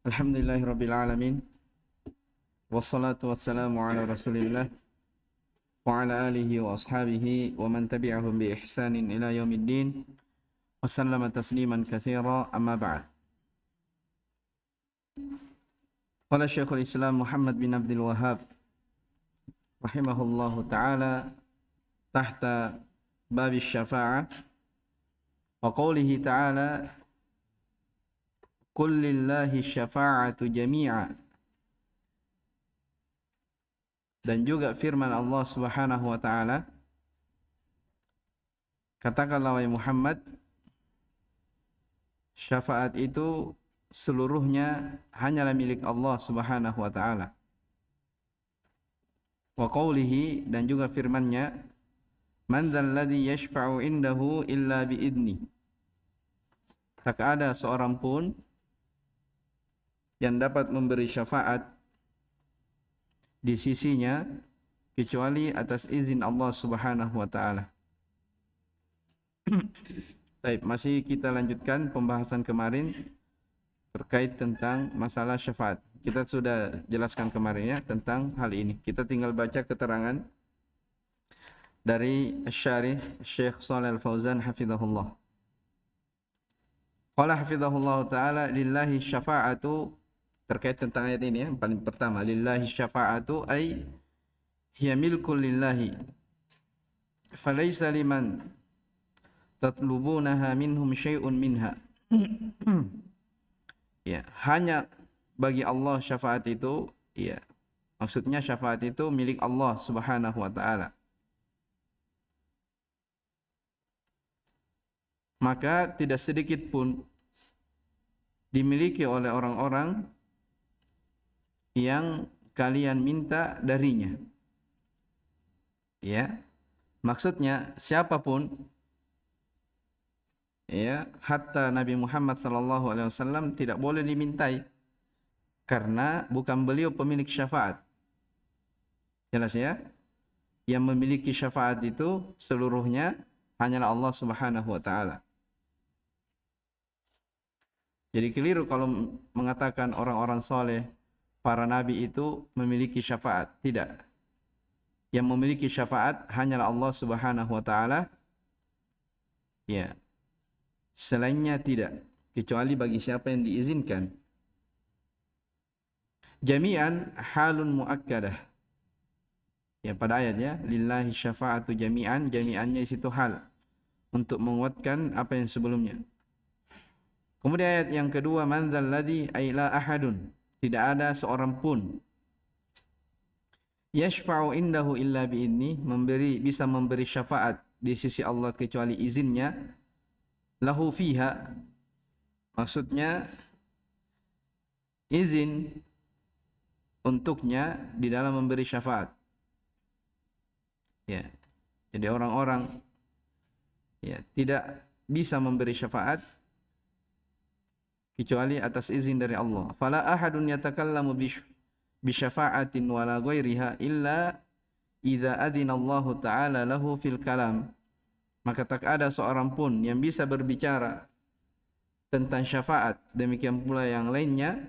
Alhamdulillahirabbil alamin. Wassalatu wassalamu ala Rasulillah wa ala alihi wa ashabihi wa man tabi'ahum bi ihsanin ila yaumiddin. Wa sallama tasliman katsira, amma ba'd. Qala Syekhul Islam Muhammad bin Abdul Wahhab rahimahullahu taala tahta bab asy-syafa'ah wa qoulihi ta'ala qul lillahi syafa'atu jami'a, dan juga firman Allah Subhanahu wa taala, katakanlah wahai Muhammad, syafaat itu seluruhnya hanyalah milik Allah Subhanahu wa taala. Wa qoulihi, dan juga firman-Nya, man dzalladzi yashfa'u indahu illa biidni. Tak ada seorang pun yang dapat memberi syafaat di sisinya kecuali atas izin Allah Subhanahu wa taala. Baik, masih kita lanjutkan pembahasan kemarin terkait tentang masalah syafaat. Kita sudah jelaskan kemarin ya tentang hal ini. Kita tinggal baca keterangan dari Syarih Syekh Shalih Al-Fauzan hafizahullah. Qala hafizahullah taala, lillahi syafa'atu, terkait tentang ayat ini ya, paling pertama, lillahi syafa'atu ay hiya milkul lillahi falaysa liman tatlubunaha minhum syai'un minha. Ya, hanya bagi Allah syafaat itu, ya, maksudnya syafaat itu milik Allah Subhanahu wa taala. Maka tidak sedikit pun dimiliki oleh orang-orang yang kalian minta darinya. Ya, maksudnya siapapun, ya, hatta Nabi Muhammad sallallahu alaihi wasallam tidak boleh dimintai karena bukan beliau pemilik syafaat. Jelas ya? Yang memiliki syafaat itu seluruhnya hanyalah Allah Subhanahu wa taala. Jadi keliru kalau mengatakan orang-orang soleh, para nabi itu memiliki syafaat. Tidak. Yang memiliki syafaat hanyalah Allah Subhanahu wa taala. Ya. Selainnya tidak, kecuali bagi siapa yang diizinkan. Jami'an halun muakkadah. Ya, pada ayatnya lillahi syafa'atu jami'an, jami'annya di situ hal untuk menguatkan apa yang sebelumnya. Kemudian ayat yang kedua, man dzalladzi ay la ahadun, tidak ada seorang pun, yashfa'u indahu illa biidni, bisa memberi syafaat di sisi Allah kecuali izinnya, lahu fiha, maksudnya izin untuknya di dalam memberi syafaat. Ya. Jadi orang-orang, ya, tidak bisa memberi syafaat kecuali atas izin dari Allah. Fala ahadun yatakallamu bi syafa'atin wala ghairiha illa idza adzina Allah taala lahu fil kalam. Maka tak ada seorang pun yang bisa berbicara tentang syafaat, demikian pula yang lainnya,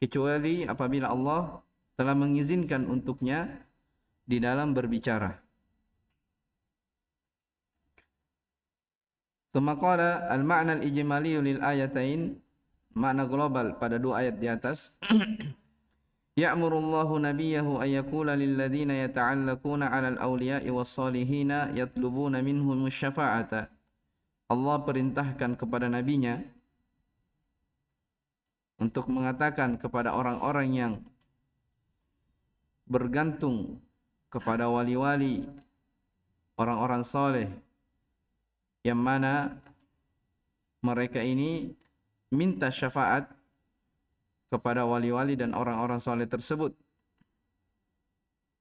kecuali apabila Allah telah mengizinkan untuknya di dalam berbicara. Tsumma qala al-ma'na al-ijmali lil ayatain, makna global pada dua ayat di atas. Ya'murullahu nabiyahu ay yaqula lil ladzina yata'allaquna 'alal awliya'i was-salihina yatlubuna minhum syafa'ata. Allah perintahkan kepada nabinya untuk mengatakan kepada orang-orang yang bergantung kepada wali-wali, orang-orang saleh, yang mana mereka ini minta syafaat kepada wali-wali dan orang-orang saleh tersebut.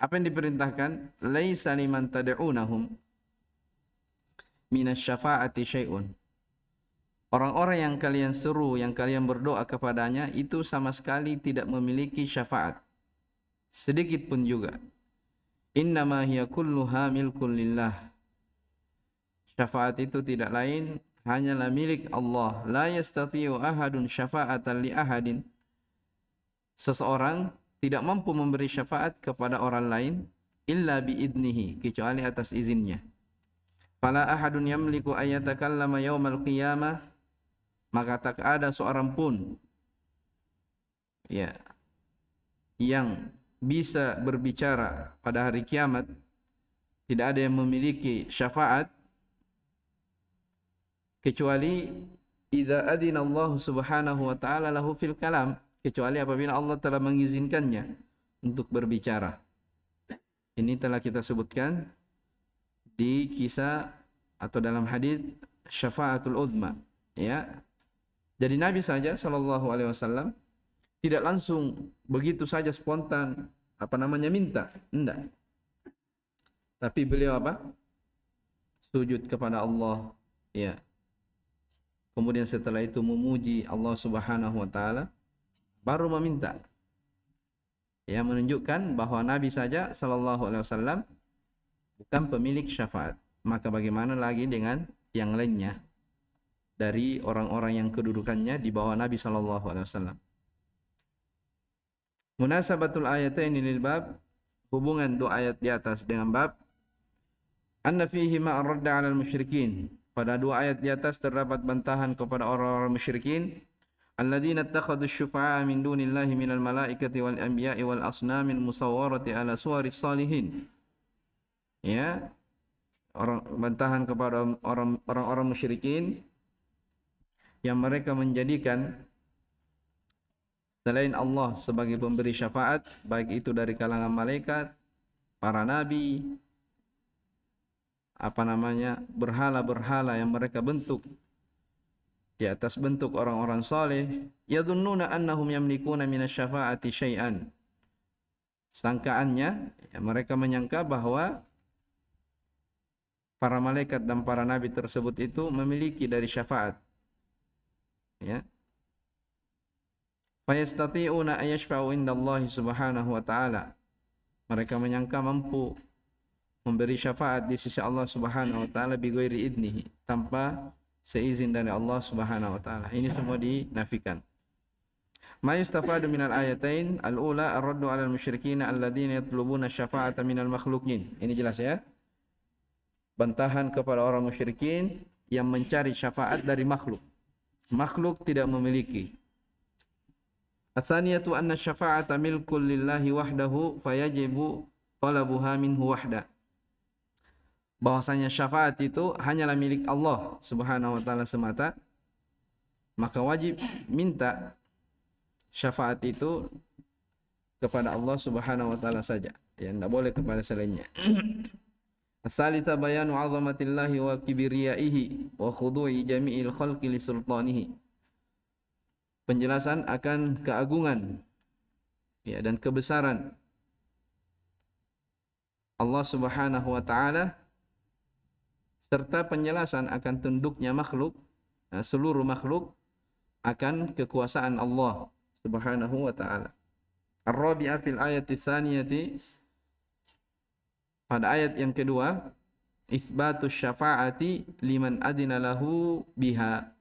Apa yang diperintahkan? Laisa liman tad'unahum minas syafa'ati syai'un. Orang-orang yang kalian seru, yang kalian berdoa kepadanya, itu sama sekali tidak memiliki syafaat, sedikit pun juga. Innama hiya kulluha milkun lillah. Syafaat itu tidak lain hanyalah milik Allah. La yastati'u ahadun syafa'atan li ahadin. seseorang tidak mampu memberi syafaat kepada orang lain illa biidnihi, kecuali atas izinnya. Fala ahadun yamliku ayatakallama yaumal qiyamah, maka tak ada seorang pun ya yang bisa berbicara pada hari kiamat, tidak ada yang memiliki syafaat kecuali idza adzina Allah Subhanahu wa taala lahu fil kalam, kecuali apabila Allah telah mengizinkannya untuk berbicara. Ini telah kita sebutkan di kisah atau dalam hadis syafaatul uzma, ya. Jadi Nabi saja sallallahu alaihi wasallam tidak langsung begitu saja spontan minta, enggak. Tapi beliau sujud kepada Allah, ya. Kemudian setelah itu memuji Allah Subhanahu wa taala, baru meminta. Ya, menunjukkan bahwa Nabi saja sallallahu alaihi wasallam bukan pemilik syafaat. Maka bagaimana lagi dengan yang lainnya dari orang-orang yang kedudukannya di bawah Nabi sallallahu alaihi wasallam. Munasabatul ayataini lil bab, hubungan dua ayat di atas dengan bab, anna fihi ma radda 'alal musyrikin. Pada dua ayat di atas terdapat bantahan kepada orang-orang musyrikin, alladzina ittakhadhu syufa'a min dunillahi minal malaikati wal anbiya'i wal asnamil musawwarati ala suwaris salihin. Ya, bantahan kepada orang-orang musyrikin yang mereka menjadikan selain Allah sebagai pemberi syafaat, baik itu dari kalangan malaikat, para nabi, berhala-berhala yang mereka bentuk di atas bentuk orang-orang saleh, yadhunnuna annahum yamlikuna minasy-syafa'ati syai'an. Sangkaannya, ya, mereka menyangka bahwa para malaikat dan para nabi tersebut itu memiliki dari syafaat. Ya. Fayastati'una ayashfa'u indallahi subhanahu wa ta'ala. Mereka menyangka mampu memberi syafaat di sisi Allah Subhanahu wa taala bi ghairi idnihi, tanpa seizin dari Allah Subhanahu wa taala. Ini semua dinafikan. Ma yustafadu minal ayatain al-ula ar-raddu 'alal musyrikin alladziina yatlubuna syafa'ata minal makhluqin. Ini jelas ya. Bantahan kepada orang musyrikin yang mencari syafaat dari makhluk. Makhluk tidak memiliki. Atsaniyatu anna syafa'ata milkul lillahi wahdahu fayajibu talabuha minhu wahda. Bahwasanya syafaat itu hanyalah milik Allah Subhanahu wa taala semata, maka wajib minta syafaat itu kepada Allah Subhanahu wa taala saja, ya, tidak boleh kepada selainnya. As-salisa bayanu 'azamatillahi wa kibriyaihi wa khudu'i jami'il khalqi li sultanihi. Penjelasan akan keagungan, ya, dan kebesaran Allah Subhanahu wa taala, serta penjelasan akan tunduknya makhluk, seluruh makhluk akan kekuasaan Allah Subhanahu wa taala. Ar-rabi'ah fil ayati tsaniyati, pada ayat yang kedua, itsbatus syafa'ati liman adina lahu biha.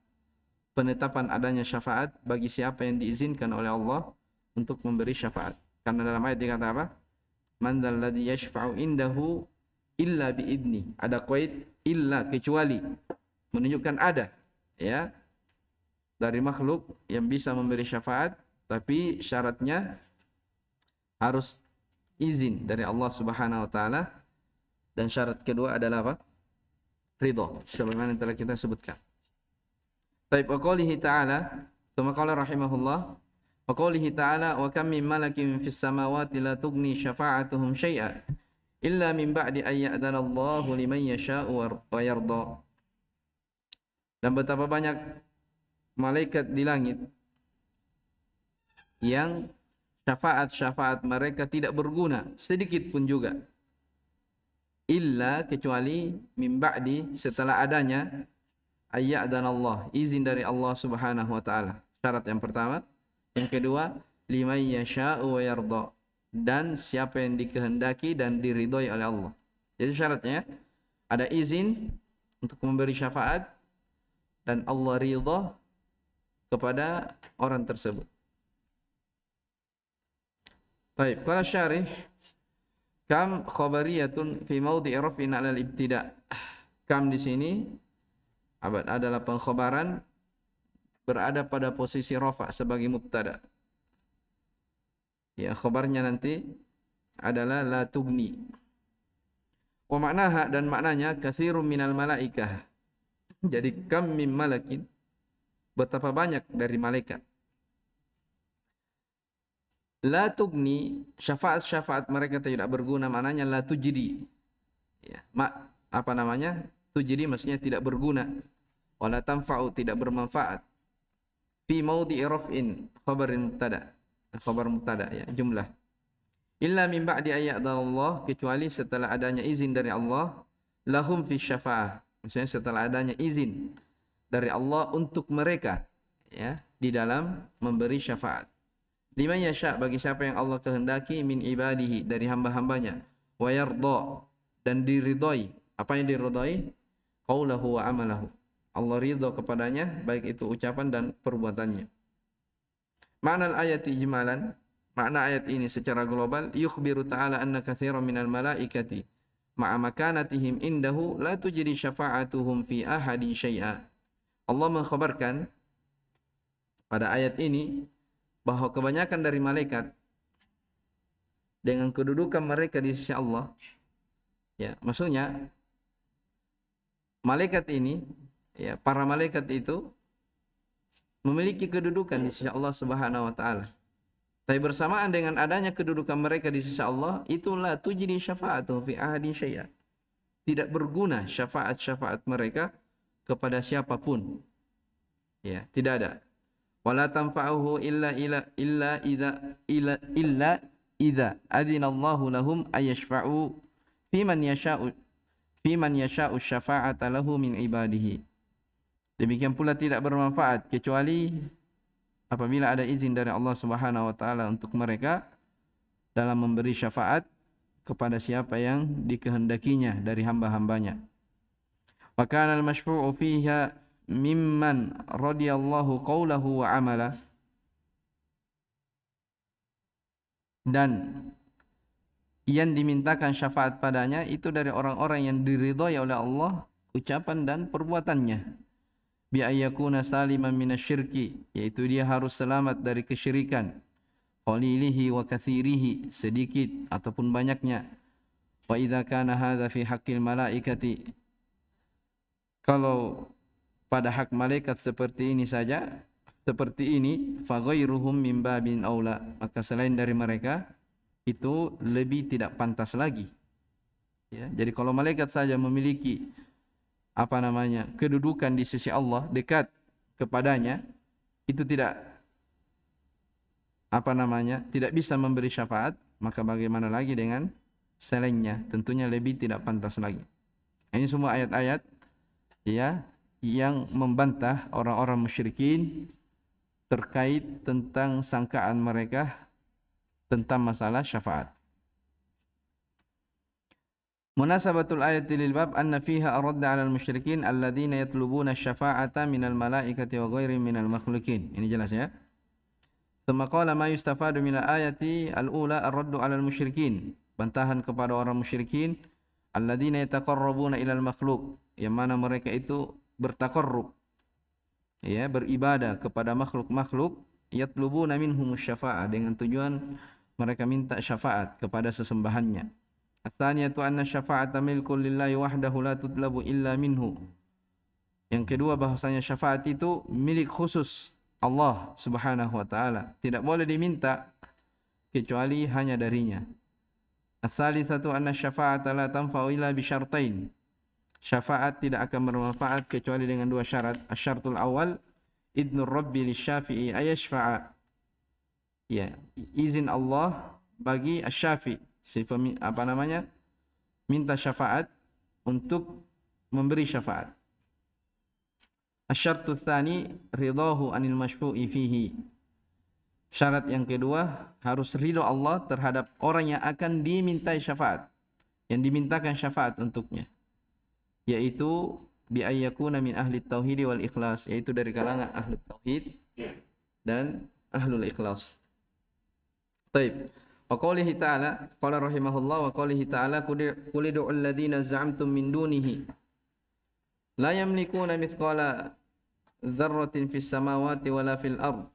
Penetapan adanya syafaat bagi siapa yang diizinkan oleh Allah untuk memberi syafaat. Karena dalam ayat dikata apa? Man dzalladzi yashfa'u indahu illa biidni. Ada qaid illa, kecuali, menunjukkan ada, ya, dari makhluk yang bisa memberi syafaat, tapi syaratnya harus izin dari Allah Subhanahu wa taala, dan syarat kedua adalah apa? Ridha, sebagaimana yang telah kita sebutkan. Baik, wa qoulihi ta'ala, tsumma qala rahimahullah, wa qoulihi ta'ala wa kam min malakin fis samawati la tughni syafa'atuhum syai'a illa min ba'di ay ya'dana Allahu liman yasha'u wa yarda. Dan betapa banyak malaikat di langit yang syafaat mereka tidak berguna sedikit pun juga, illa, kecuali, min ba'di, setelah adanya, ay ya'dana Allah, izin dari Allah Subhanahu wa taala. Syarat yang pertama. Yang kedua, liman yasha'u wa yarda, dan siapa yang dikehendaki dan diridhoi oleh Allah. Jadi syaratnya ada izin untuk memberi syafaat dan Allah ridha kepada orang tersebut. Taib. Qala syarih kam khabariyatun fi mawdi'i raf'in 'ala al-ibtida'. Kam di sini adalah pengkhabaran berada pada posisi rafa' sebagai mubtada. Ya, khabarnya nanti adalah la tugni. Wa maknaha, dan maknanya katsirun minal malaikah. Jadi kam min malakin, betapa banyak dari malaikat. La tugni, syafaat-syafaat mereka tidak berguna, maknanya la tujdi. Ya, apa namanya? Tujdi maksudnya tidak berguna. Wala tanfa'u, tidak bermanfaat. Fi maudhi'i raf'in khabarin mubtada. Khabar mubtada ya, jumlah. Illa min ba'di Allah, kecuali setelah adanya izin dari Allah, lahum fi syafa'ah. Maksudnya setelah adanya izin dari Allah untuk mereka, ya, di dalam memberi syafaat. Liman yasha, bagi siapa yang Allah kehendaki, min ibadihi, dari hamba-hambanya, wa yarda, dan diridhoi. Apa yang diridhoi? Qaulahu wa amalahu. Allah ridha kepadanya, baik itu ucapan dan perbuatannya. Makna ayat ijmalan, makna ayat ini secara global, yukhbiru ta'ala anna katsiran minal malaikati ma'a makanatihim indahu la tujri syafa'atuhum fi ahadin syai'a. Allah mengkhabarkan pada ayat ini bahwa kebanyakan dari malaikat dengan kedudukan mereka di sisi Allah, ya, maksudnya malaikat ini, ya, para malaikat itu memiliki kedudukan di sisi Allah Subhanahu wa taala. Tapi bersamaan dengan adanya kedudukan mereka di sisi Allah, itulah tujdi syafa'atuhum fi ahadin syai'a. Tidak berguna syafaat-syafaat mereka kepada siapapun. Ya, tidak ada. Wala tanfa'uhu illa idza adzinallahu lahum ayashfa'u fi man yasha'u syafa'ata lahu min ibadihi. Demikian pula tidak bermanfaat kecuali apabila ada izin dari Allah Subhanahu wa taala untuk mereka dalam memberi syafaat kepada siapa yang dikehendakinya dari hamba-hambanya. Wa kana al-masyfu'u fiha mimman radiyallahu qawlahu wa amala, dan yang dimintakan syafaat padanya itu dari orang-orang yang diridhai oleh Allah ucapan dan perbuatannya. Bi ayyakuna saliman minasyirki, yaitu dia harus selamat dari kesyirikan, qalilihi wa katsirihi, sedikit ataupun banyaknya. Wa idza kana hadza fi haqqil malaikati, kalau pada hak malaikat seperti ini saja, seperti ini, fa ghairuhum min babin aula, maka selain dari mereka itu lebih tidak pantas lagi. Ya, jadi kalau malaikat saja memiliki kedudukan di sisi Allah, dekat kepadanya, itu tidak tidak bisa memberi syafaat, maka bagaimana lagi dengan selainnya? Tentunya lebih tidak pantas lagi. Ini semua ayat-ayat, ya, yang membantah orang-orang musyrikin terkait tentang sangkaan mereka tentang masalah syafaat. Munasabatul ayati lil bab anna fiha aradda 'ala al-musyrikin alladziina yatlubuna asy-syafa'ata minal malaikati wa ghairi minal makhluqin. Ini jelas ya. Tsumma qala ma yustafadu minal ayati al-ula ar-raddu 'ala al-musyrikin. Bantahan kepada orang musyrikin alladziina yataqarrabuna ilal makhluq, yang mana mereka itu bertaqarrub, ya, beribadah kepada makhluk-makhluk, yatlubuna minhumus syafa'ah, dengan tujuan mereka minta syafaat kepada sesembahannya. Ats-tsaniyatu anna syafa'ata milkun lillahi wahdahu la tutlabu illa minhu. Yang kedua, bahwasanya syafaat itu milik khusus Allah Subhanahu wa taala, tidak boleh diminta kecuali hanya darinya. Ats-tsalitsatu anna syafa'ata la tanfa'u illa bi syartain. Syafaat tidak akan bermanfaat kecuali dengan dua syarat. Asy-syartul awal idnur rabbi lisyafi'i ayashfa'a. Ya, izin Allah bagi asy-syafi', minta syafaat untuk memberi syafaat. Asy-syartu tsani ridahu anil masyfu'i fihi. Syarat yang kedua, harus ridho Allah terhadap orang yang akan dimintai syafaat, yang dimintakan syafaat untuknya, yaitu bi ayyakuna min ahli tauhid wal ikhlas, yaitu dari kalangan ahli tauhid dan ahlul ikhlas. Baik. Wa qoulihi ta'ala, qala rahimahullah wa qoulihi ta'ala qul ud'u alladziina za'amtum min dunihi la yamlikuna mithqala dzarratin fis samawati wala fil ard.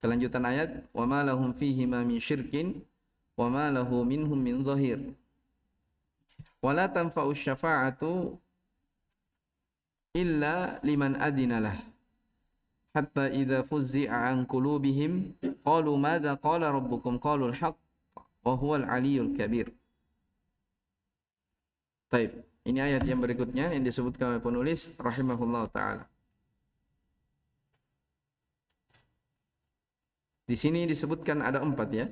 Kelanjutan ayat, wa ma lahum fihi ma min syirkin wa ma lahu minhum min dhahir. Wa la tanfa'u syafa'atu illa liman adina lah. Hatta idza fuzzi'a an qulubihim qalu madza qala rabbukum qalu al-haqq wa huwal aliyyul kabir. Baik, ini ayat yang berikutnya yang disebutkan oleh penulis rahimahullah taala. Di sini disebutkan ada 4 ya.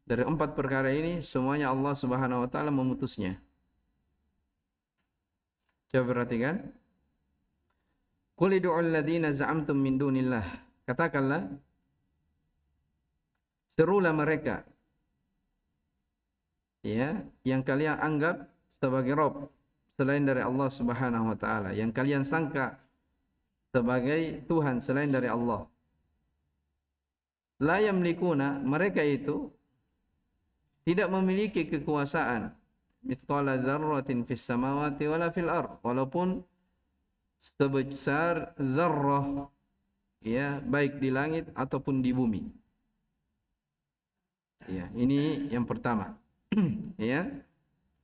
Dari 4 perkara ini semuanya Allah Subhanahu wa taala memutusnya. Coba perhatikan. Qul ud'u alladziina za'amtum min dunillah. Katakanlah, serulah mereka ya yang kalian anggap sebagai Rabb selain dari Allah Subhanahu wa taala, yang kalian sangka sebagai Tuhan selain dari Allah. La yamlikuna, mereka itu tidak memiliki kekuasaan mithqala dzarratin fis samawati wala fil ard, walaupun sebesar zarrah ya, baik di langit ataupun di bumi. Ya, ini yang pertama. Ya.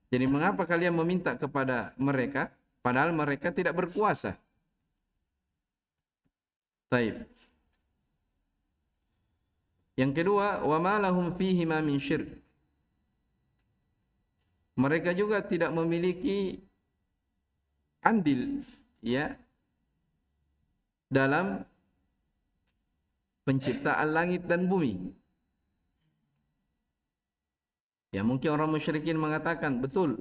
Jadi mengapa kalian meminta kepada mereka padahal mereka tidak berkuasa? Baik. Yang kedua, wa ma lahum fihi ma min syirk. Mereka juga tidak memiliki andil ya dalam penciptaan langit dan bumi. Ya, mungkin orang musyrikin mengatakan betul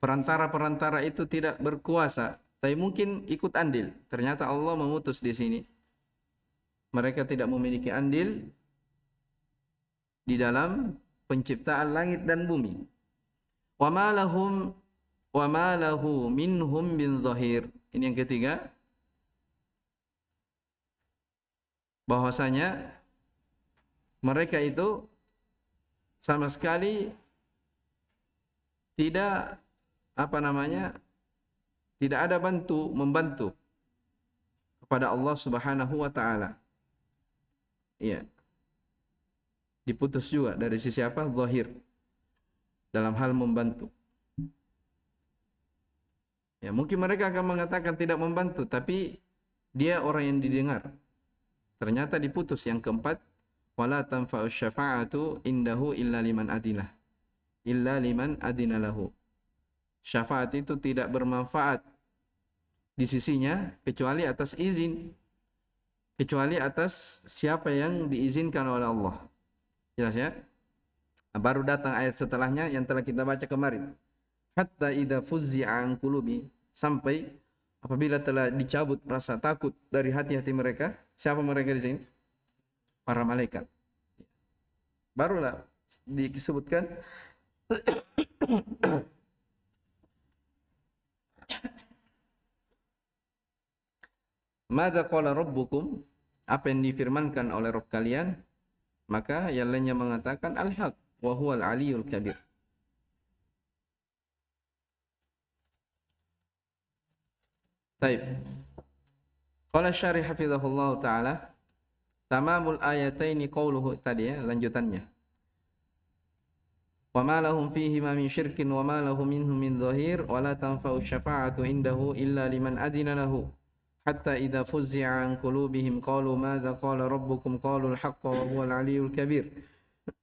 perantara-perantara itu tidak berkuasa, tapi mungkin ikut andil. Ternyata Allah memutus di sini. Mereka tidak memiliki andil di dalam penciptaan langit dan bumi. Wa ma lahu minhum min zahir. Ini yang ketiga. Bahwasanya mereka itu sama sekali tidak tidak ada membantu kepada Allah Subhanahu wa taala. Iya. Diputus juga dari sisi apa? Zahir. Dalam hal membantu. Ya, mungkin mereka akan mengatakan tidak membantu, tapi dia orang yang didengar. Ternyata diputus yang keempat, wala tanfa'u syafa'atu indahu illa liman adinah. Illa liman adinalahu. Syafaat itu tidak bermanfaat di sisinya kecuali atas izin. Kecuali atas siapa yang diizinkan oleh Allah. Jelas ya? Baru datang ayat setelahnya yang telah kita baca kemarin. Hatta idza fuzzi'a an qulubi, sampai apabila telah dicabut rasa takut dari hati-hati mereka. Siapa mereka di sini? Para malaikat. Barulah disebutkan Madza qala rabbukum, apa yang difirmankan oleh Rabb kalian? Maka yang lainnya mengatakan al-haq wa huwal aliyyul kabir. Baik. Qala syarih hafizahullah taala, tamamul ayataini qauluhu, tadi ya lanjutannya. Wa ma lahum fihi ma min syirkin wa ma lahu minhum min dhahir wa la tanfa'u syafa'atu indahu illa liman adina lahu. Hatta idza fuzzi'a an qulubihim qalu madza qala rabbukum qalu al-haqqa wa huwal aliyyul kabir.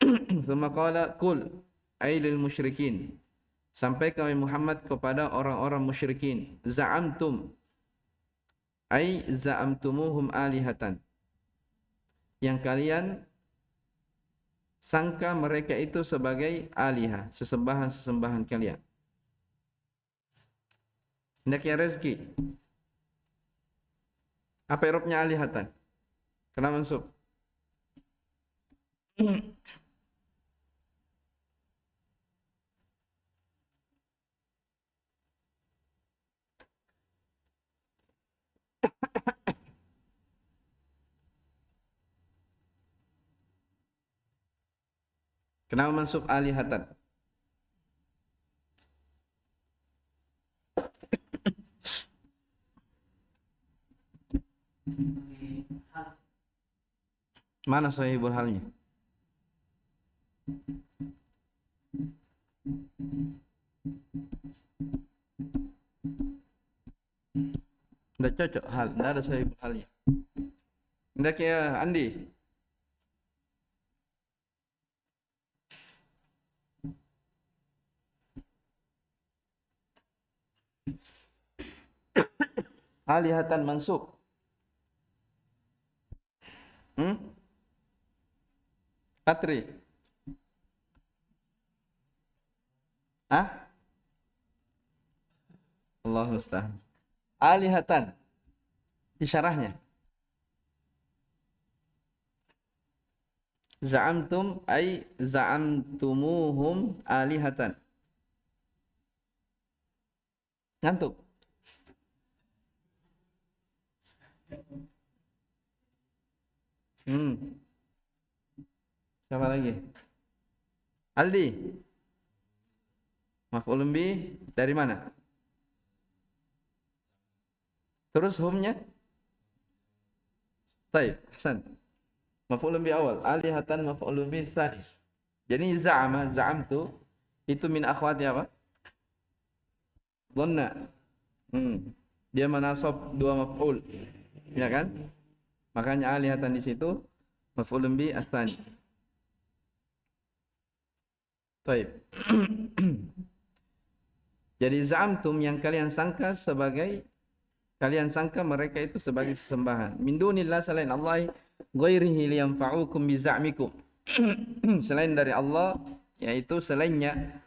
Tsumma qala qul ay lil musyrikin, sampaikan Muhammad kepada orang-orang musyrikin, za'amtum ay za'amtumuhum alihatan, yang kalian sangka mereka itu sebagai alihah, sesembahan-sesembahan kalian. Hendaknya rezeki. Apa irobnya alihatan? Kenapa mansub? Kenapa mansub alihatan? Mana sahihul halnya? Tidak cocok hal, tidak ada sahihul halnya. Tidak ya Andi. Alihatan mansub. Patri. Allah musta'an. Alihatan. Isyarahnya. Za'amtum ay za'amtumuhum alihatan. Ngantuk. Siapa lagi? Aldi. Maf'ulun bi dari mana? Terus hum-nya? Baik, Hasan. Maf'ulun bi awal, alihatan maf'ulun bi tsani. Jadi za'ama, za'amtu itu min akhwati apa? Dhanna. Dia menasab dua maf'ul. Ya kan? Makanya alihatan di situ maf'ulun bi tsani. Baik. Jadi za'amtum yang kalian sangka mereka itu sebagai sesembahan. Min dunillah selain Allah ghairihi liyanfa'ukum bi za'mikum. Selain dari Allah yaitu selainnya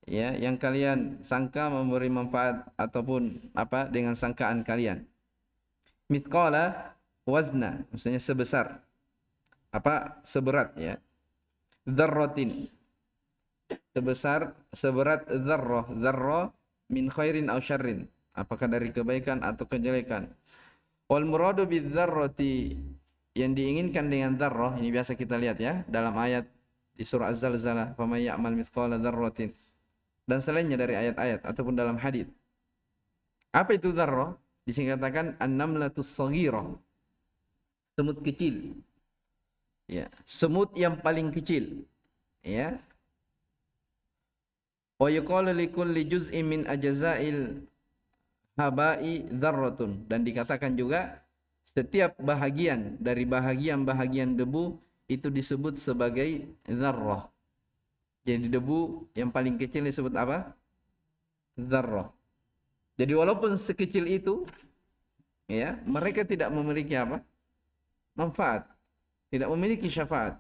ya yang kalian sangka memberi manfaat ataupun apa dengan sangkaan kalian. Mithqala wazna maksudnya sebesar apa seberat ya. Dzarratin seberat dzarrah min khairin aw syarrin, apakah dari kebaikan atau kejelekan. Wal muradu bidzarrati yang diinginkan dengan dzarrah ini biasa kita lihat ya dalam ayat di surah Az-Zalzalah, "Faman ya'mal mithqala dzarratin" dan selainnya dari ayat-ayat ataupun dalam hadis. Apa itu dzarrah? Disingkatakan an-namlatus shaghirah. Semut kecil. Ya, semut yang paling kecil. Ya. Wa yuqalu likulli juz'in min ajza'il haba'i dzarratun, dan dikatakan juga setiap bahagian dari bahagian-bahagian debu itu disebut sebagai dzarrah. Jadi debu yang paling kecil disebut apa? Dzarrah. Jadi walaupun sekecil itu ya, mereka tidak memiliki apa? Manfaat, tidak memiliki syafaat.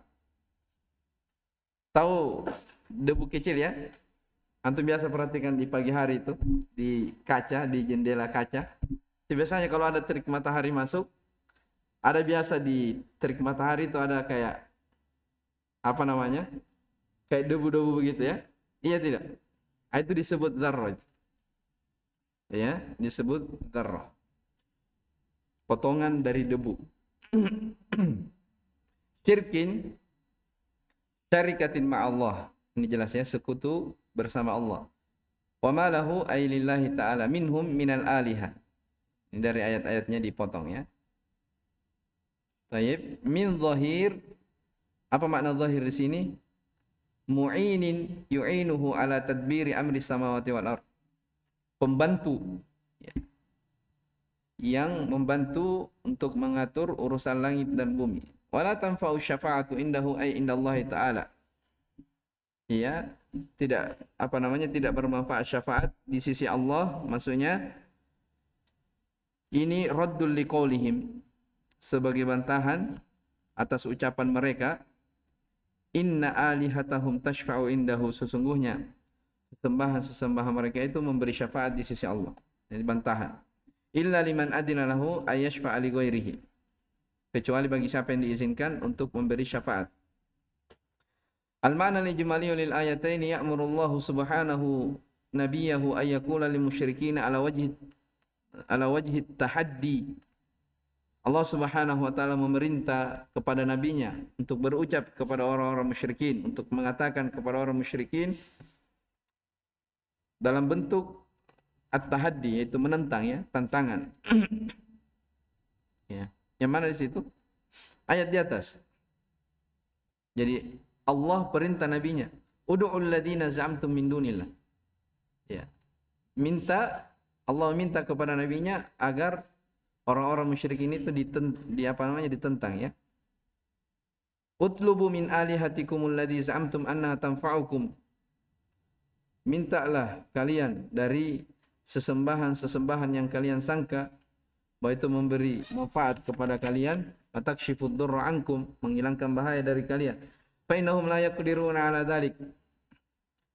Tahu debu kecil ya? Antum biasa perhatikan di pagi hari itu di kaca, di jendela kaca. Biasanya kalau ada terik matahari masuk, ada biasa di terik matahari itu ada kayak apa namanya? Kayak debu-debu begitu ya. Iya tidak? Itu disebut dzarrah. Ya, disebut dzarrah. Potongan dari debu. Syirkin syarikatin ma'allah. Ini jelas ya, sekutu bersama Allah. Wa ma lahu ay lillahi ta'ala minhum minal aliha. Ini dari ayat-ayatnya dipotong ya. Baik, min zahir, apa makna zahir di sini? Mu'inin yu'inuhu ala tadbiri amri samawati wal ard. Pembantu ya, yang membantu untuk mengatur urusan langit dan bumi. Wala tanfa'u syafa'atu indahu ay indallahi ta'ala. Ya, tidak tidak bermanfaat syafaat di sisi Allah, maksudnya ini raddul liqaulihim, sebagai bantahan atas ucapan mereka, inna alihatahum tashfa'u indahu, sesungguhnya sesembahan mereka itu memberi syafaat di sisi Allah. Jadi bantahan. Illa liman adina lahu ayyashfa'a li ghairihi, kecuali bagi siapa yang diizinkan untuk memberi syafaat. Al-ma'na al-ijmali lil ayatain ya'muru Allah subhanahu nabiyahu ay yaqula lil musyrikin ala wajhi tahaddi Allah Subhanahu wa taala memerintah kepada nabinya untuk berucap kepada orang-orang musyrikin, untuk mengatakan kepada orang musyrikin dalam bentuk at-tahaddi, yaitu menentang, ya, tantangan. Ya. Yang mana di situ? Ayat di atas. Jadi Allah perintah nabinya, ud'ul ladzina za'amtum min dunillah. Ya. Allah minta kepada nabinya agar orang-orang musyrikin itu ditentang, ya. Utlubu min alihatikumul ladzi za'amtum anna tanfa'ukum. Mintalah kalian dari sesembahan-sesembahan yang kalian sangka bahwa itu memberi manfaat kepada kalian, atakshifud durra ankum, menghilangkan bahaya dari kalian. Fa innahum la yaqdiruna ala dzalik.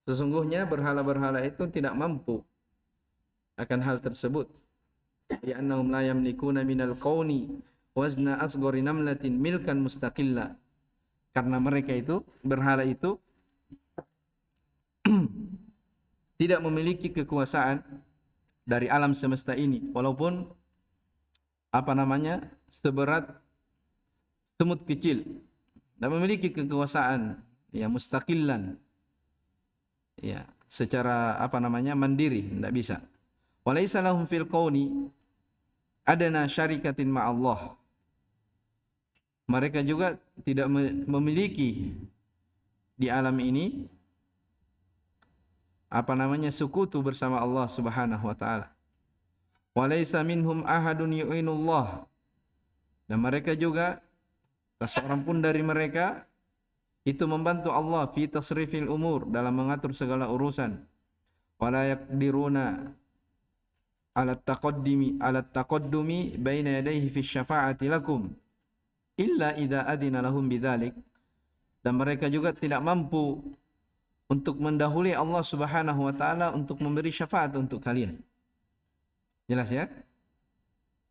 Sesungguhnya berhala-berhala itu tidak mampu akan hal tersebut. Ya annahum la yamlikuna minal qauni wazna asghari namlatin milkan mustaqilla. Karena mereka itu, berhala itu tidak memiliki kekuasaan dari alam semesta ini, walaupun seberat semut kecil, dan memiliki kekuasaan, ya, mustaqillan, ya, secara mandiri, tidak bisa. Walaysa lahum fil qauni adana syarikatin ma'allah. Mereka juga tidak memiliki di alam ini sekutu bersama Allah Subhanahu wa taala. Walaysa minhum ahadun yu'inullah. Dan mereka juga, seorang pun dari mereka itu membantu Allah fi tasrifil umur, dalam mengatur segala urusan. Wala yaqdiruna ala taqaddumi baina yadayhi fi syafa'ati lakum illa idza adina lahum bidzalik. Dan mereka juga tidak mampu untuk mendahului Allah Subhanahu wa taala untuk memberi syafaat untuk kalian. Jelas, ya?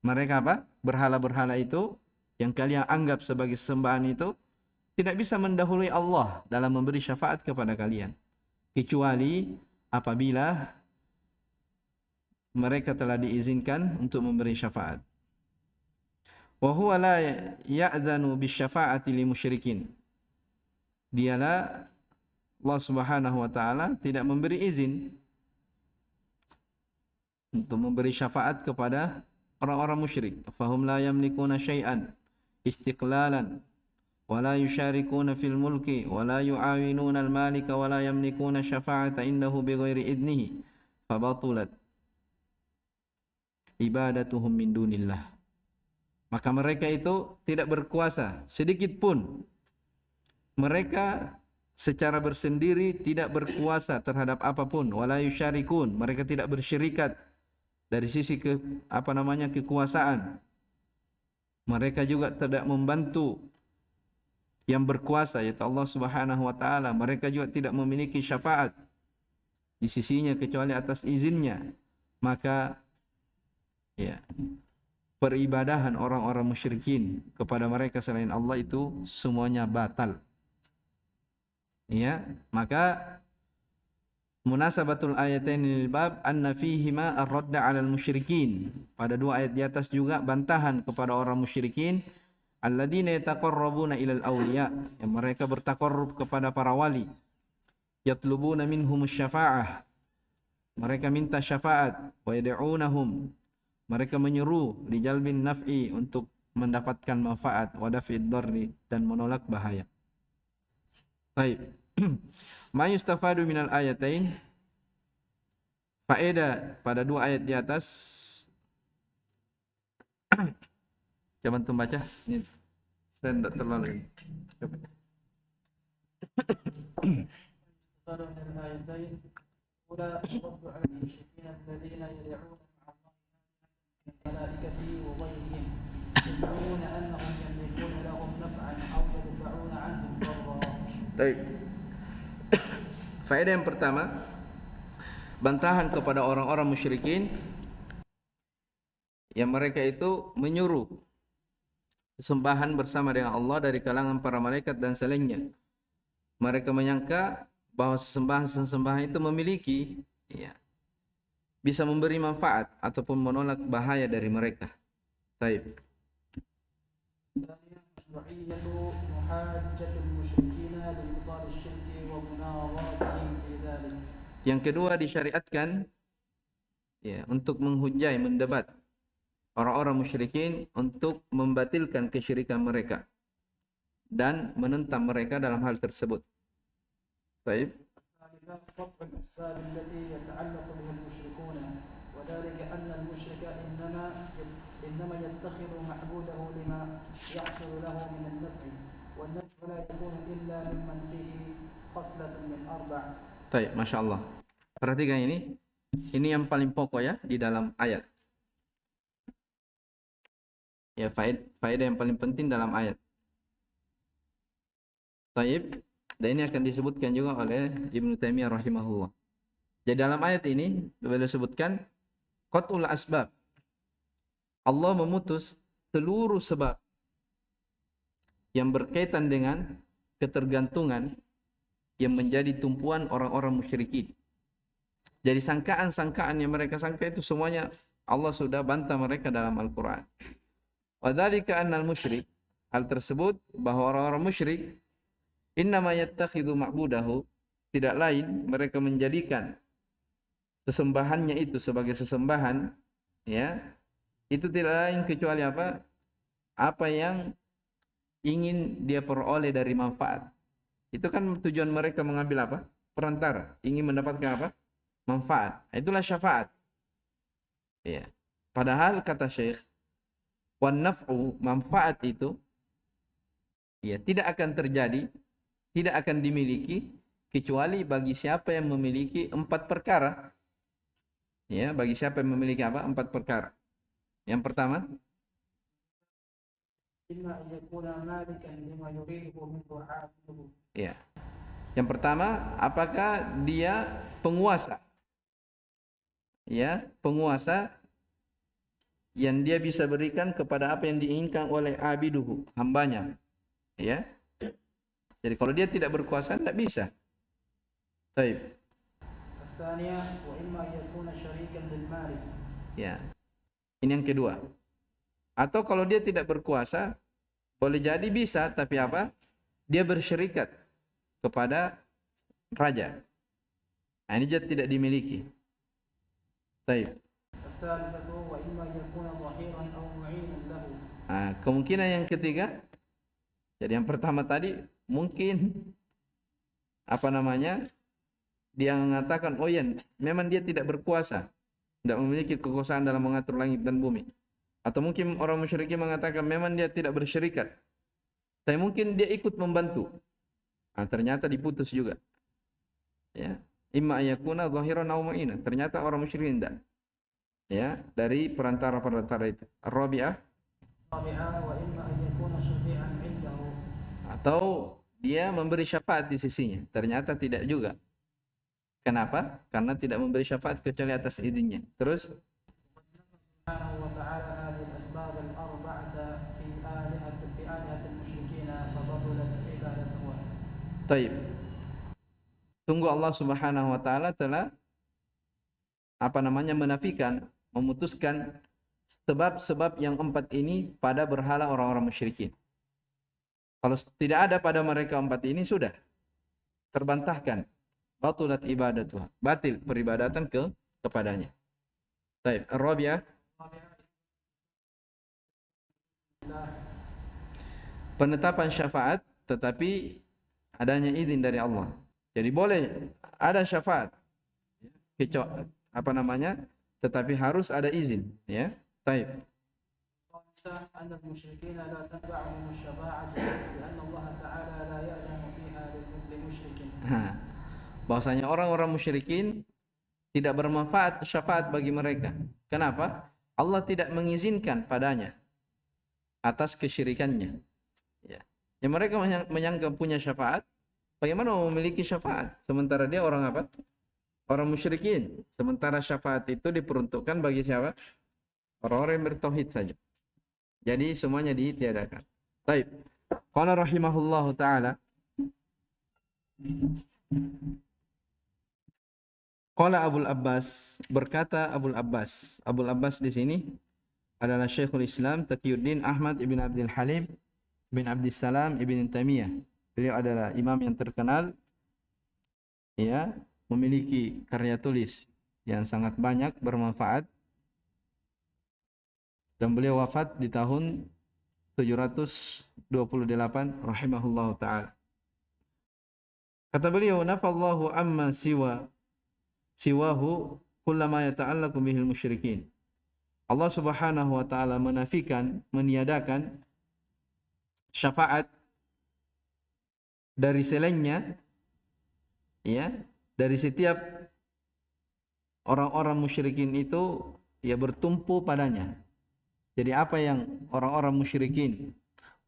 Mereka berhala-berhala itu yang kalian anggap sebagai sembahan itu tidak bisa mendahului Allah dalam memberi syafaat kepada kalian, kecuali apabila mereka telah diizinkan untuk memberi syafaat. Wa huwa la ya'dzanu bisyafa'ati lil musyrikin. Dialah Allah Subhanahu wa taala tidak memberi izin untuk memberi syafaat kepada orang-orang musyrik. Fahum la yamlikuna syai'an istiqlalan wa la yusharikuna fil mulki wa la yu'awinuna al-malika wa la yamlikuna syafa'ata indahu bighairi idnihi fabatulat ibadatuhum min dunillah. Maka mereka itu tidak berkuasa sedikit pun. Mereka secara bersendiri tidak berkuasa terhadap apapun. Wala yusyarikun, mereka tidak bersyirikat dari sisi kekuasaan. Mereka juga tidak membantu yang berkuasa, yaitu Allah Subhanahu wa taala. Mereka juga tidak memiliki syafaat di sisinya kecuali atas izinnya. Maka, ya, peribadahan orang-orang musyrikin kepada mereka selain Allah itu semuanya batal. Ya, maka munasabatul ayatain lil bab anna fihima ar-radda 'alal musyrikin. Pada dua ayat di atas juga bantahan kepada orang musyrikin alladzina yataqarrabuna ilal awliya, yang mereka bertaqarrub kepada para wali. Yatlubuna minhumus syafa'ah, mereka minta syafaat. Wa yad'unahum, mereka menyeru li jalbin naf'i, untuk mendapatkan manfaat. Wa daf'id darri, dan menolak bahaya. Baik. Ma yustafadu minal ayatain. Faedah pada dua ayat di atas. Coba antum baca. Ini saya tidak terlalu ini. Coba. الملائكة وغيرهم يزعمون أنهم يملكون لهم نفعا أو يدفعون عنهم ضرا. Baik. Faedah yang pertama, bantahan kepada orang-orang musyrikin yang mereka itu menyuruh sesembahan bersama dengan Allah dari kalangan para malaikat dan selainnya. Mereka menyangka bahwa sesembahan itu memiliki, ya, bisa memberi manfaat ataupun menolak bahaya dari mereka. Baik. الثانية مشروعية محاجة المشركين لإبطال الشرك ومناظرتهم في ذلك. Yang kedua disyariatkan ya untuk menghujai, mendebat orang-orang musyrikin untuk membatilkan kesyirikan mereka dan menentang mereka dalam hal tersebut. Baik. الثالثة رفع الأسباب التي يتعلق بها المشركون وذلك أن المشرك إنما يتخذ معبوده لما يحصل له من النفع والنفع لا يكون إلا ممن فيه خصلة من أربع. Baik, Masya Allah. Perhatikan ini yang paling pokok ya di dalam ayat. Ya, faedah yang paling penting dalam ayat. Baik, dan ini akan disebutkan juga oleh Ibnu Taimiyah rahimahullah. Jadi dalam ayat ini beliau sebutkan qat'ul asbab. Allah memutus seluruh sebab yang berkaitan dengan ketergantungan yang menjadi tumpuan orang-orang musyrikin. Jadi sangkaan-sangkaan yang mereka sangka itu semuanya Allah sudah bantah mereka dalam Al-Quran. Wa dzalika annal musyrik, hal tersebut bahwa orang-orang musyrik innama yattakhidhu ma'budahu, tidak lain mereka menjadikan sesembahannya itu sebagai sesembahan, ya, itu tidak lain kecuali apa? Apa yang ingin dia peroleh dari manfaat. Itu kan tujuan mereka mengambil apa? Perantara, ingin mendapatkan apa? Manfaat. Itulah syafaat. Ya. Padahal kata Syekh, wan naf'u, manfaat itu ya tidak akan terjadi, tidak akan dimiliki kecuali bagi siapa yang memiliki 4 perkara. Ya, bagi siapa yang memiliki apa? 4 perkara. Yang pertama, ya. Yang pertama, apakah dia penguasa? Ya, penguasa yang dia bisa berikan kepada apa yang diinginkan oleh abiduhu, hambanya. Ya. Jadi kalau dia tidak berkuasa, tidak bisa. Baik. Ya. Ini yang kedua. Atau kalau dia tidak berkuasa, boleh jadi bisa, tapi apa? Dia bersyirikat kepada raja. Nah, ini juga tidak dimiliki. Baik. Nah, kemungkinan yang ketiga, jadi yang pertama tadi mungkin apa namanya? Dia mengatakan, oh ya, memang dia tidak berkuasa, tidak memiliki kekuasaan dalam mengatur langit dan bumi. Atau mungkin orang musyrikin mengatakan memang dia tidak bersyirikat, tapi mungkin dia ikut membantu. Nah, ternyata diputus juga. Ya, imma ayakuna zahiran aw mu'ina. Ternyata orang musyrikin tidak. Ya, dari perantara-perantara itu. Ar-rabi'ah, atau dia memberi syafaat di sisinya. Ternyata tidak juga. Kenapa? Karena tidak memberi syafaat kecuali atas izinnya. Terus Taib. Sungguh Allah Subhanahu wa taala telah menafikan, memutuskan sebab-sebab yang 4 ini pada berhala orang-orang musyrikin. Kalau tidak ada pada mereka 4 ini sudah terbantahkan. Batulat ibadatuh. Batil peribadatan kepadanya. Taib. Ar-rabi'ah, penetapan syafaat tetapi adanya izin dari Allah. Jadi boleh ada syafaat, tetapi harus ada izin, ya. Baik. Bahwasanya orang-orang musyrikin tidak bermanfaat syafaat bagi mereka. Kenapa? Allah tidak mengizinkan padanya atas kesyirikannya. Ya. Yang mereka menyangka punya syafaat, bagaimana mau memiliki syafaat sementara dia orang apa? Orang musyrikin. Sementara syafaat itu diperuntukkan bagi siapa? Orang-orang yang bertauhid saja. Jadi semuanya ditiadakan. Baik. Qala rahimahullahu taala. Qala Abul Abbas, berkata Abul Abbas. Abul Abbas di sini adalah Syekhul Islam Taqiyuddin Ahmad ibn Abdul Halim bin Abdissalam Ibn Taimiyah. Beliau adalah imam yang terkenal, ya, memiliki karya tulis yang sangat banyak bermanfaat, dan beliau wafat di tahun 728 rahimahullahu taala. Kata beliau, nafallahu amma siwahu kullama yata'allaqu bihil musyrikin. Allah Subhanahu wa taala menafikan, meniadakan syafaat dari selainnya, ya, dari setiap orang-orang musyrikin itu ya bertumpu padanya. Jadi apa yang orang-orang musyrikin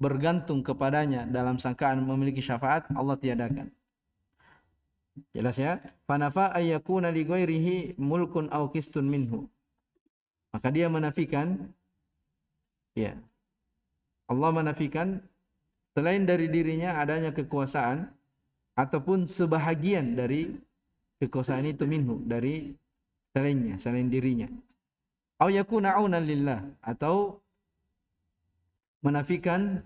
bergantung kepadanya dalam sangkaan memiliki syafaat, Allah tiadakan. Jelas ya? Fanafa ayyakuna li ghairihi mulkun aw qistun minhu. Maka dia menafikan, ya, Allah menafikan selain dari dirinya adanya kekuasaan ataupun sebahagian dari kekuasaan itu minhu, dari selainnya, selain dirinya. Aw yakuna aunan lillah, atau menafikan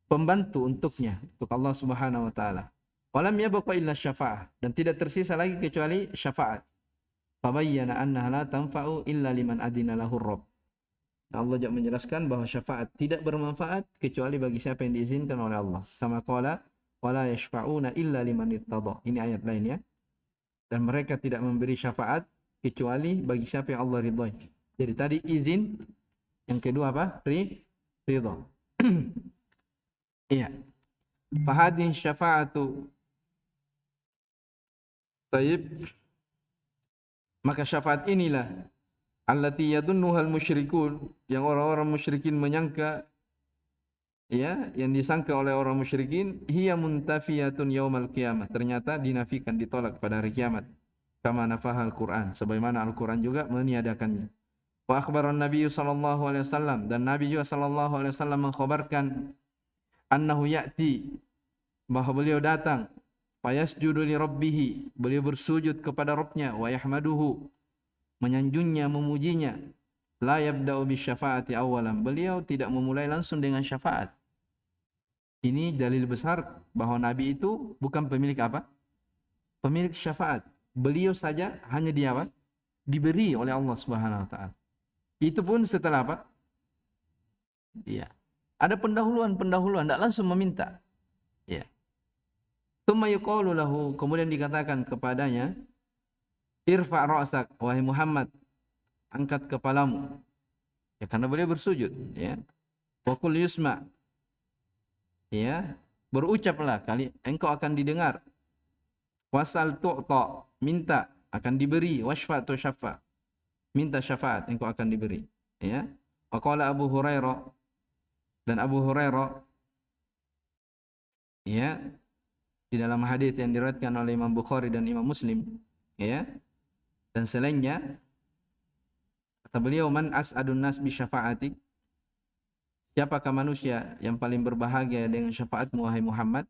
pembantu untuknya, untuk Allah Subhanahu wa taala. Walam yabqa illa syafa'ah, dan tidak tersisa lagi kecuali syafaat. Fabayyana annaha la tanfa'u illa liman adina lahu rabb. Allah juga menjelaskan bahwa syafaat tidak bermanfaat kecuali bagi siapa yang diizinkan oleh Allah. Sama qala wala yashfa'una illa liman irtada. Ini ayat lain ya. Dan mereka tidak memberi syafaat kecuali bagi siapa yang Allah ridhai. Jadi tadi izin, yang kedua apa? Ridha. Iya. Fahadhihi syafa'atu. Taib. Maka syafaat inilah allati yadunnuhal musyrikun, yang orang-orang musyrikin menyangka, ya, yang disangka oleh orang musyrikin, hiya muntafiyatun yaumal qiyamah, ternyata dinafikan, ditolak pada hari kiamat. Kama nafahal Quran, sebagaimana Al-Quran juga meniadakannya. Wa akhbaran Nabi sallallahu alaihi wasallam, dan Nabi juga sallallahu alaihi wasallam mengkhabarkan annahu ya'ti, bahwa beliau datang, fayasjudu li rabbih, beliau bersujud kepada Rabbnya, wa yahmaduhu, menyanjungnya, memujinya. La yabda'u bisyafaati awalan, beliau tidak memulai langsung dengan syafaat. Ini dalil besar bahwa Nabi itu bukan pemilik apa? Pemilik syafaat. Beliau saja hanya dia apa? Diberi oleh Allah Subhanahu wa taala. Itu pun setelah apa? Iya. Ada pendahuluan, tidak langsung meminta. Ya. Tsumma yuqalu lahu, kemudian dikatakan kepadanya, irfa' ra'sak, wahai Muhammad, angkat kepalamu. Ya, karena beliau bersujud, ya. Wa qul yusma', ya, berucaplah, kali engkau akan didengar. Wasal tu'ta, minta akan diberi. Washfa' tu syafa', minta syafaat engkau akan diberi, ya. Wa qala Abu Hurairah, dan Abu Hurairah, ya, di dalam hadis yang diriwayatkan oleh Imam Bukhari dan Imam Muslim, ya, dan selainnya, kata beliau, man as'adun nas bi syafa'atik, siapakah manusia yang paling berbahagia dengan syafaatmu wahai Muhammad,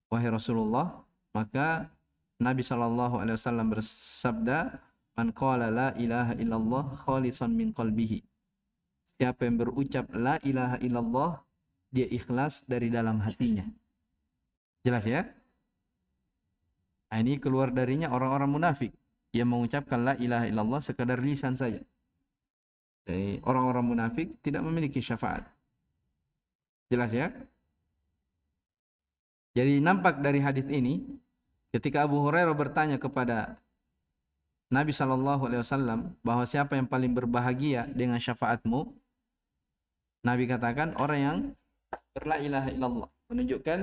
wahai Rasulullah? Maka Nabi SAW bersabda, man qala la ilaha illallah khalisan min qalbihi, siapa yang berucap la ilaha illallah, dia ikhlas dari dalam hatinya. Jelas ya? Nah, ini keluar darinya orang-orang munafik yang mengucapkan la ilaha illallah sekadar lisan saja. Jadi orang-orang munafik tidak memiliki syafaat. Jelas ya? Jadi nampak dari hadis ini, ketika Abu Hurairah bertanya kepada Nabi SAW bahwa siapa yang paling berbahagia dengan syafaatmu, Nabi katakan orang yang berla ilaha illallah, menunjukkan,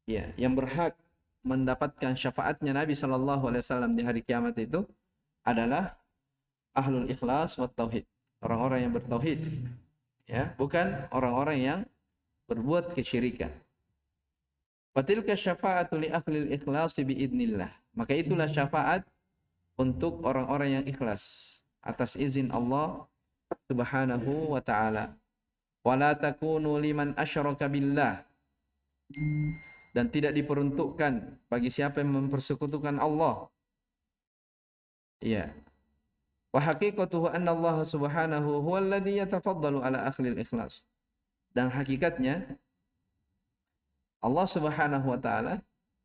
ya, yang berhak mendapatkan syafaatnya Nabi SAW di hari kiamat itu adalah ahlul ikhlas wa tauhid, orang-orang yang bertauhid, ya, bukan orang-orang yang berbuat kesyirikan. Fatilka syafa'atu li ahlil ikhlas biidnillah, maka itulah syafaat untuk orang-orang yang ikhlas atas izin Allah Subhanahu wa ta'ala. Wala takunu liman asyraka billah, dan tidak diperuntukkan bagi siapa yang mempersekutukan Allah. Ya. Wa haqiqatuhu anna Allah Subhanahu huwa alladhi yatafaddalu ala ahlil ikhlas. Dan hakikatnya Allah Subhanahu wa taala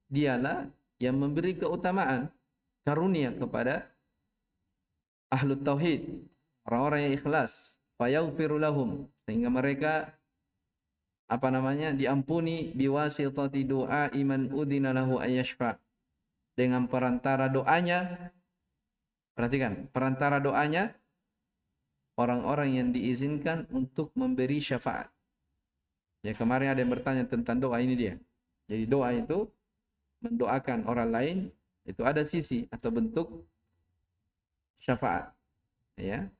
dialah yang memberi keutamaan karunia kepada ahlu tauhid, orang-orang yang ikhlas, fayaghfiru lahum, sehingga mereka diampuni biwasitati doa iman udina lahu ayyashfa, dengan perantara doanya. Perhatikan, perantara doanya orang-orang yang diizinkan untuk memberi syafaat. Ya, kemarin ada yang bertanya tentang doa, ini dia. Jadi doa itu mendoakan orang lain, itu ada sisi atau bentuk syafaat. Ya.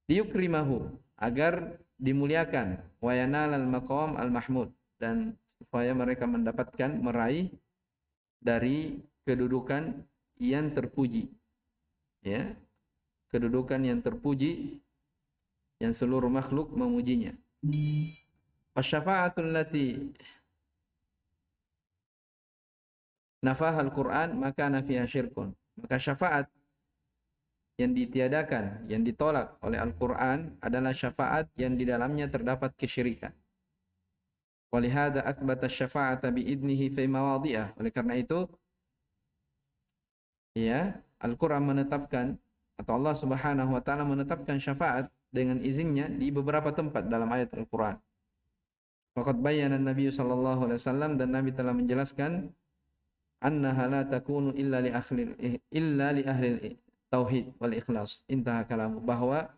Liyukrimahu, agar dimuliakan, wa yanalal maqam al-mahmud, dan supaya mereka mendapatkan, meraih dari kedudukan yang terpuji. Ya. Kedudukan yang terpuji yang seluruh makhluk memujinya. Fasyafa'atul lati nafahal Quran maka nafiha syirkun. Maka syafaat yang ditiadakan, yang ditolak oleh Al-Quran adalah syafaat yang di dalamnya terdapat kesyirikan. Walihada athbata syafa'ata biidnihi fi mawadhi'ah. Oleh karena itu, ya, Al-Quran menetapkan, atau Allah Subhanahu wa taala menetapkan syafaat dengan izinnya di beberapa tempat dalam ayat Al-Quran. Faqad bayyana Nabi sallallahu alaihi wasallam, dan Nabi telah menjelaskan, annaha la takunu illa li ahli tauhid wal ikhlas. Intaha kalam, bahwa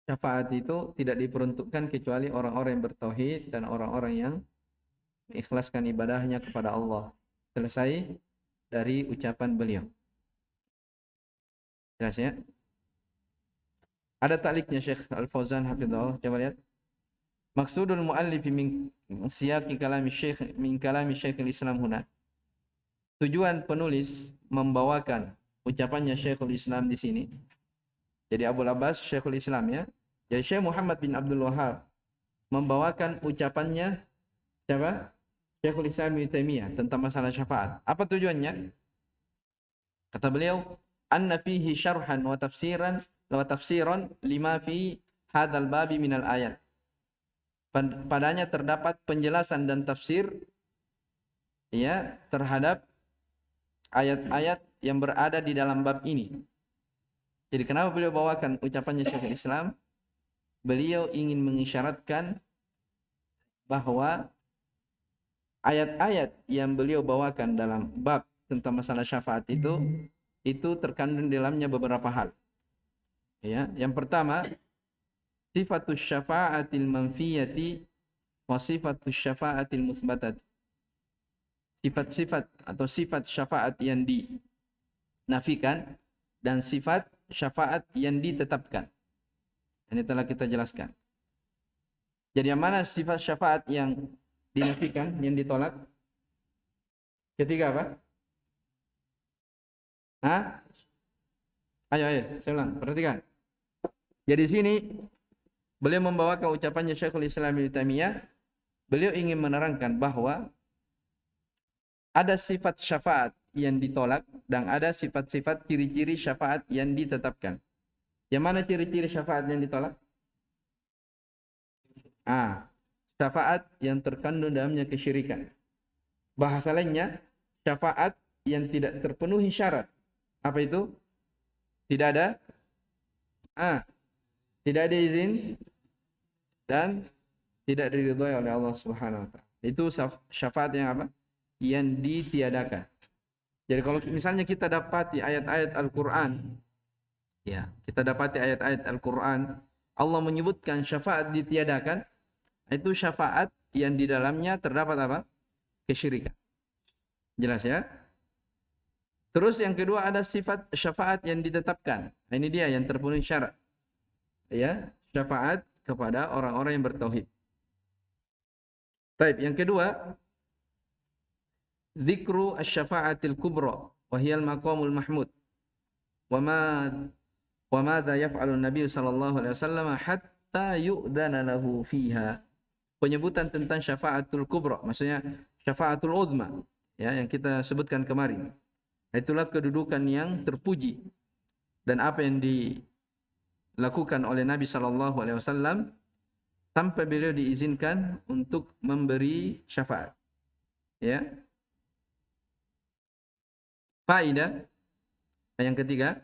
syafaat itu tidak diperuntukkan kecuali orang-orang yang bertauhid dan orang-orang yang mengikhlaskan ibadahnya kepada Allah. Selesai dari ucapan beliau. Jelas ya? Ada takliknya Syekh Al-Fauzan hafizahullah, coba lihat. Maksudul muallif min siyaqi kalami Syekh min kalami Syekhul Islam huna. Tujuan penulis membawakan ucapannya Syekhul Islam di sini. Jadi Abul Abbas Syekhul Islam, ya. Jadi Syekh Muhammad bin Abdul Wahhab membawakan ucapannya siapa? Syekhul Islam Ibnu Taimiyah tentang masalah syafaat. Apa tujuannya? Kata beliau, anna fihi syarhan wa tafsiran lima fi hadzal babi minal ayat. Padanya terdapat penjelasan dan tafsir, ya, terhadap ayat-ayat yang berada di dalam bab ini. Jadi kenapa beliau bawakan ucapannya Syekhul Islam? Beliau ingin mengisyaratkan bahwa ayat-ayat yang beliau bawakan dalam bab tentang masalah syafaat itu terkandung di dalamnya beberapa hal. Ya, yang pertama, sifatus syafa'atil manfiyati wa sifatus syafa'atil musbatati. Sifat-sifat atau sifat syafaat yang dinafikan dan sifat syafaat yang ditetapkan. Ini telah kita jelaskan. Jadi yang mana sifat syafaat yang dinafikan, yang ditolak? Ketiga apa? Hah? Ayo, saya ulang, perhatikan. Jadi sini beliau membawakan ucapannya Syekhul Islam Ibnu Taimiyah. Beliau ingin menerangkan bahwa ada sifat syafaat yang ditolak dan ada sifat-sifat ciri-ciri syafaat yang ditetapkan. Yang mana ciri-ciri syafaat yang ditolak? Syafaat yang terkandung dalamnya kesyirikan. Bahasa lainnya, syafaat yang tidak terpenuhi syarat. Apa itu? Tidak ada izin dan tidak diridhoi oleh Allah Subhanahu wa taala. Itu syafaat yang apa? Yang ditiadakan. Jadi kalau misalnya kita dapati ayat-ayat Al-Qur'an, ya, kita dapati ayat-ayat Al-Qur'an, Allah menyebutkan syafaat ditiadakan, itu syafaat yang di dalamnya terdapat apa? Kesyirikan. Jelas ya? Terus yang kedua ada sifat syafaat yang ditetapkan. Ini dia yang terpenuhi syarat. Ya, syafaat kepada orang-orang yang bertauhid. Baik, yang kedua, dzikru asy-syafa'atil kubra wa hiya al-maqamul mahmud. Wa madza yaf'alu an-nabiy sallallahu alaihi wasallam hatta yu'dana lahu fiha. Penyebutan tentang syafaatul kubra, maksudnya syafaatul uzma, ya, yang kita sebutkan kemarin. Itulah kedudukan yang terpuji, dan apa yang dilakukan oleh Nabi sallallahu alaihi wasallam tanpa beliau diizinkan untuk memberi syafaat. Ya. Faedah yang ketiga,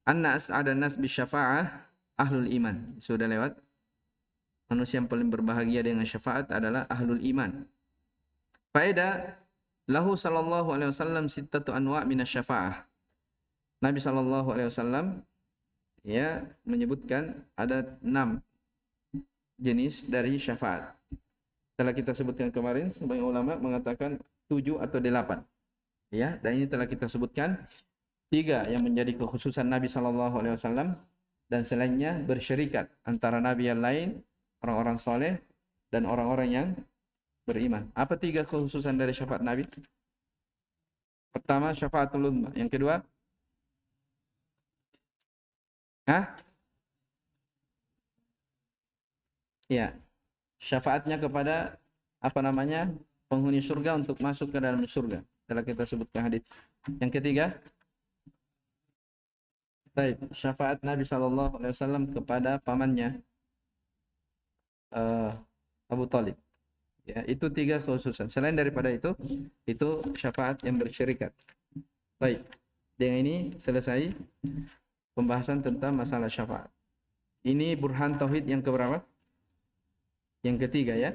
anna as'adan nas bisyafa'ah ahlul iman. Sudah lewat. Manusia yang paling berbahagia dengan syafaat adalah ahlul iman. Faedah, lahu sallallahu alaihi wasallam sittatu anwa' minasyafa'ah. Nabi sallallahu alaihi wasallam ya menyebutkan ada 6 jenis dari syafaat. Telah kita sebutkan kemarin, sebagian ulama mengatakan 7 atau 8. Ya, dan ini telah kita sebutkan 3 yang menjadi kekhususan Nabi sallallahu alaihi wasallam dan selainnya bersyarikat antara nabi yang lain, orang-orang soleh dan orang-orang yang beriman. Apa 3 kekhususan dari syafaat Nabi? Pertama, syafaatul uzma. Yang kedua, ya, syafaatnya kepada penghuni surga untuk masuk ke dalam surga. Telah kita sebutkan hadis. Yang ketiga, syafaat Nabi sallallahu alaihi wasallam kepada pamannya Abu Talib. Ya, itu 3 khususan. Selain daripada itu syafaat yang bersyarikat. Baik. Dengan ini selesai pembahasan tentang masalah syafaat. Ini burhan tauhid yang keberapa? Yang ketiga ya.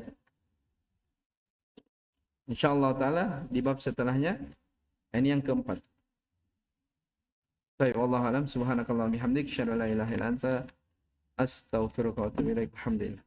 Insyaallah taala di bab setelahnya ini yang keempat. Baik, wallahu alam, subhanakallah bihamdik, syada la ilaha illa anta, astaghfiruka wa atubu ilaik. Alhamdulillah.